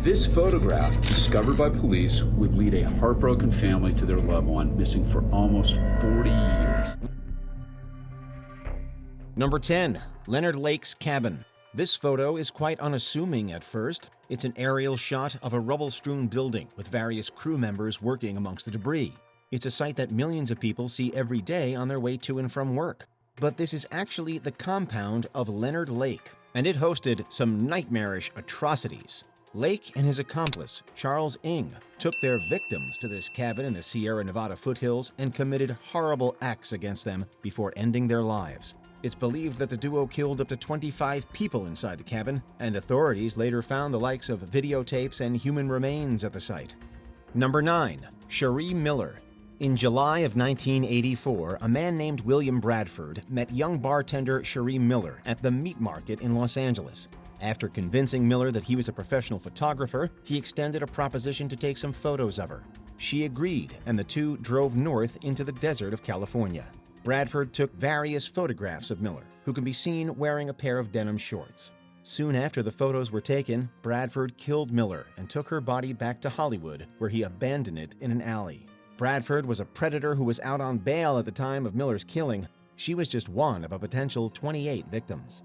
This photograph, discovered by police, would lead a heartbroken family to their loved one, missing for almost 40 years. Number 10. Leonard Lake's cabin. This photo is quite unassuming at first. It's an aerial shot of a rubble-strewn building with various crew members working amongst the debris. It's a sight that millions of people see every day on their way to and from work. But this is actually the compound of Leonard Lake, and it hosted some nightmarish atrocities. Lake and his accomplice, Charles Ng, took their victims to this cabin in the Sierra Nevada foothills and committed horrible acts against them before ending their lives. It's believed that the duo killed up to 25 people inside the cabin, and authorities later found the likes of videotapes and human remains at the site. Number 9. Sheree Miller. In July of 1984, a man named William Bradford met young bartender Sheree Miller at the meat market in Los Angeles. After convincing Miller that he was a professional photographer, he extended a proposition to take some photos of her. She agreed, and the two drove north into the desert of California. Bradford took various photographs of Miller, who can be seen wearing a pair of denim shorts. Soon after the photos were taken, Bradford killed Miller and took her body back to Hollywood, where he abandoned it in an alley. Bradford was a predator who was out on bail at the time of Miller's killing. She was just one of a potential 28 victims.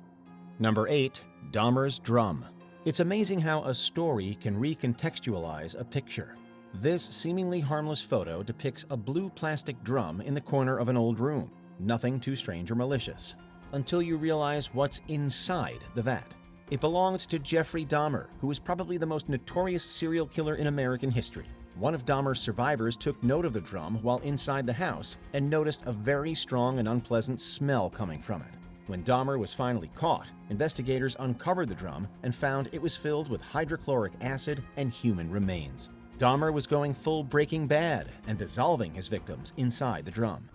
Number 8. Dahmer's Drum. It's amazing how a story can recontextualize a picture. This seemingly harmless photo depicts a blue plastic drum in the corner of an old room. Nothing too strange or malicious. Until you realize what's inside the vat. It belonged to Jeffrey Dahmer, who was probably the most notorious serial killer in American history. One of Dahmer's survivors took note of the drum while inside the house and noticed a very strong and unpleasant smell coming from it. When Dahmer was finally caught, investigators uncovered the drum and found it was filled with hydrochloric acid and human remains. Dahmer was going full Breaking Bad and dissolving his victims inside the drum.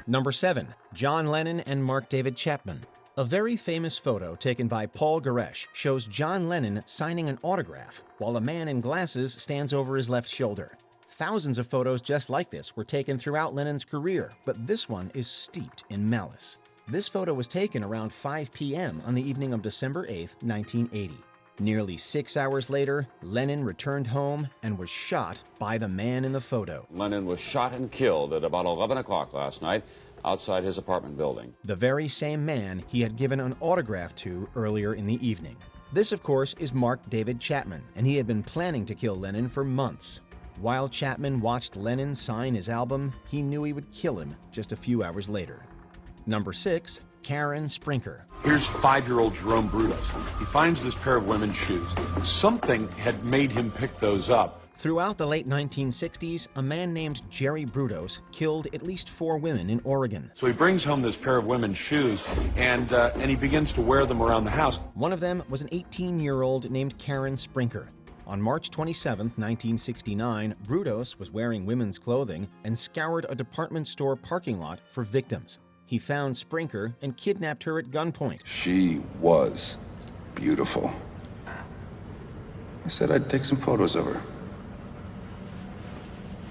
Number 7. John Lennon and Mark David Chapman. A very famous photo taken by Paul Goresh shows John Lennon signing an autograph while a man in glasses stands over his left shoulder. Thousands of photos just like this were taken throughout Lennon's career, but this one is steeped in malice. This photo was taken around 5 p.m. on the evening of December 8, 1980. Nearly 6 hours later, Lennon returned home and was shot by the man in the photo. Lennon was shot and killed at about 11 o'clock last night outside his apartment building. The very same man he had given an autograph to earlier in the evening. This, of course, is Mark David Chapman, and he had been planning to kill Lennon for months. While Chapman watched Lennon sign his album, he knew he would kill him just a few hours later. Number 6. Karen Sprinker. Here's 5-year-old Jerome Brudos. He finds this pair of women's shoes. Something had made him pick those up. Throughout the late 1960s, a man named Jerry Brudos killed at least 4 women in Oregon. So he brings home this pair of women's shoes, and he begins to wear them around the house. One of them was an 18-year-old named Karen Sprinker. On March 27, 1969, Brudos was wearing women's clothing and scoured a department store parking lot for victims. He found Sprinker and kidnapped her at gunpoint. She was beautiful. I said I'd take some photos of her.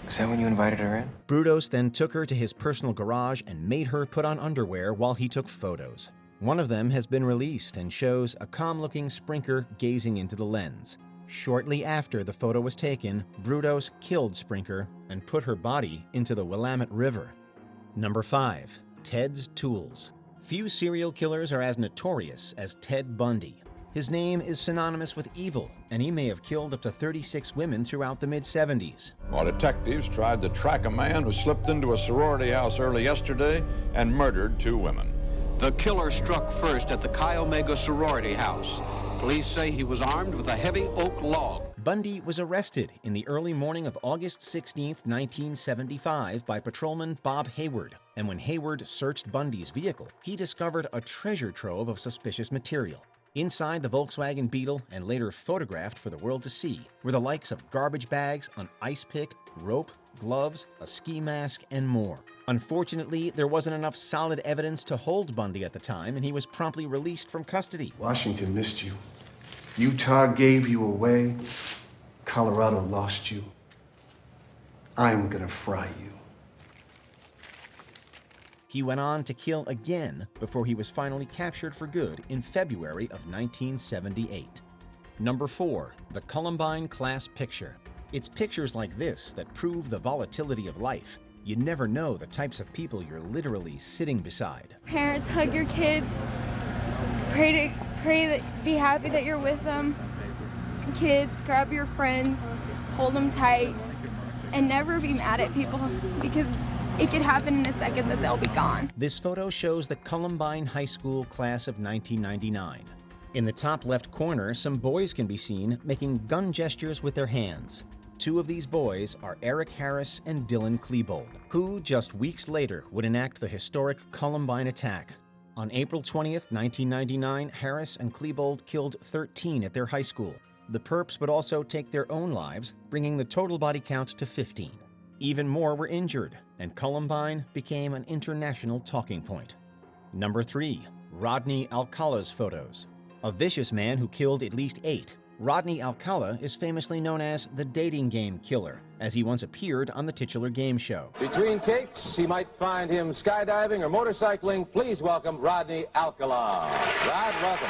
Is that when you invited her in? Brudos then took her to his personal garage and made her put on underwear while he took photos. One of them has been released and shows a calm-looking Sprinker gazing into the lens. Shortly after the photo was taken, Brudos killed Sprinker and put her body into the Willamette River. Number 5. Ted's Tools. Few serial killers are as notorious as Ted Bundy. His name is synonymous with evil, and he may have killed up to 36 women throughout the mid-70s. While detectives tried to track a man who slipped into a sorority house early yesterday and murdered 2 women. The killer struck first at the Chi Omega sorority house. Police say he was armed with a heavy oak log. Bundy was arrested in the early morning of August 16, 1975 by patrolman Bob Hayward, and when Hayward searched Bundy's vehicle, he discovered a treasure trove of suspicious material. Inside the Volkswagen Beetle, and later photographed for the world to see, were the likes of garbage bags, an ice pick, rope, gloves, a ski mask, and more. Unfortunately, there wasn't enough solid evidence to hold Bundy at the time, and he was promptly released from custody. Washington missed you. Utah gave you away. Colorado lost you, I'm gonna fry you. He went on to kill again before he was finally captured for good in February of 1978. Number 4, the Columbine Class Picture. It's pictures like this that prove the volatility of life. You never know the types of people you're literally sitting beside. Parents, hug your kids. Pray that, be happy that you're with them. Kids, grab your friends, hold them tight, and never be mad at people because it could happen in a second that they'll be gone. This photo shows the Columbine High School class of 1999. In the top left corner, some boys can be seen making gun gestures with their hands. 2 of these boys are Eric Harris and Dylan Klebold, who just weeks later would enact the historic Columbine attack. On April 20th, 1999, Harris and Klebold killed 13 at their high school. The perps would also take their own lives, bringing the total body count to 15. Even more were injured, and Columbine became an international talking point. Number 3, Rodney Alcalas photos. A vicious man who killed at least 8. Rodney Alcala is famously known as the dating game killer, as he once appeared on the titular game show. Between takes, he might find him skydiving or motorcycling. Please welcome Rodney Alcala. Rod, welcome.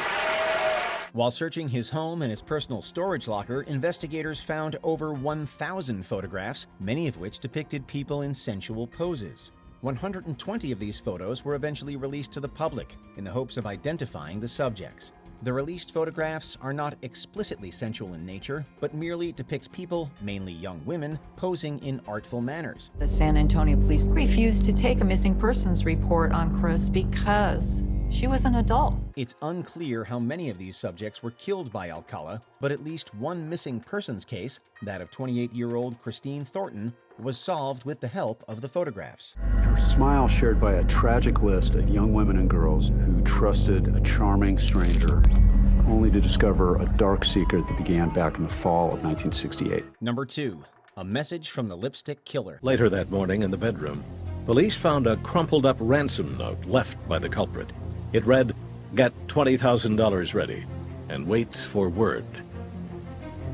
While searching his home and his personal storage locker, investigators found over 1,000 photographs, many of which depicted people in sensual poses. 120 of these photos were eventually released to the public in the hopes of identifying the subjects. The released photographs are not explicitly sensual in nature, but merely depict people, mainly young women, posing in artful manners. The San Antonio police refused to take a missing persons report on Chris because she was an adult. It's unclear how many of these subjects were killed by Alcala, but at least one missing persons case, that of 28-year-old Christine Thornton, was solved with the help of the photographs. Her smile shared by a tragic list of young women and girls who trusted a charming stranger, only to discover a dark secret that began back in the fall of 1968. Number 2, a message from the lipstick killer. Later that morning in the bedroom, police found a crumpled-up ransom note left by the culprit. It read, "Get $20,000 ready and wait for word.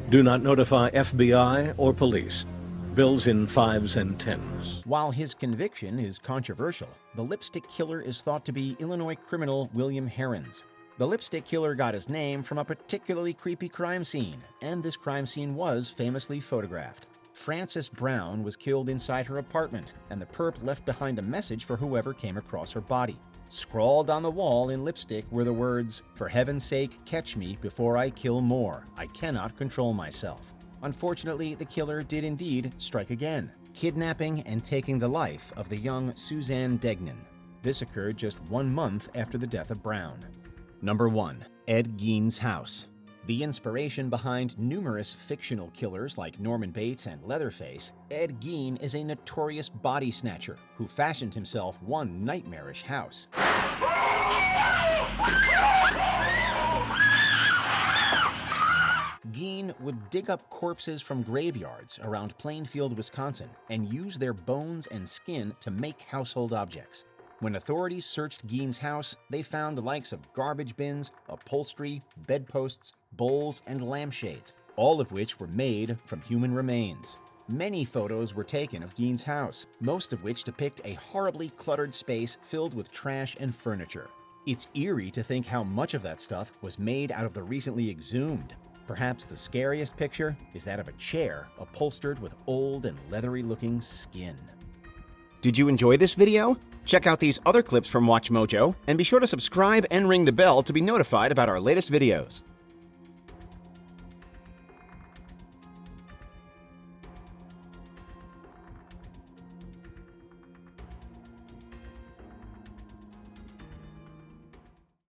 Do not notify FBI or police. Bills in 5s and 10s." While his conviction is controversial, the lipstick killer is thought to be Illinois criminal William Herons. The lipstick killer got his name from a particularly creepy crime scene, and this crime scene was famously photographed. Frances Brown was killed inside her apartment, and the perp left behind a message for whoever came across her body. Scrawled on the wall in lipstick were the words, "For heaven's sake, catch me before I kill more. I cannot control myself." Unfortunately, the killer did indeed strike again, kidnapping and taking the life of the young Suzanne Degnan. This occurred just 1 month after the death of Brown. Number 1, Ed Gein's house. The inspiration behind numerous fictional killers like Norman Bates and Leatherface, Ed Gein is a notorious body snatcher who fashioned himself one nightmarish house. Gein would dig up corpses from graveyards around Plainfield, Wisconsin, and use their bones and skin to make household objects. When authorities searched Gein's house, they found the likes of garbage bins, upholstery, bedposts, bowls, and lampshades, all of which were made from human remains. Many photos were taken of Gein's house, most of which depict a horribly cluttered space filled with trash and furniture. It's eerie to think how much of that stuff was made out of the recently exhumed. Perhaps the scariest picture is that of a chair upholstered with old and leathery-looking skin. Did you enjoy this video? Check out these other clips from WatchMojo, and be sure to subscribe and ring the bell to be notified about our latest videos.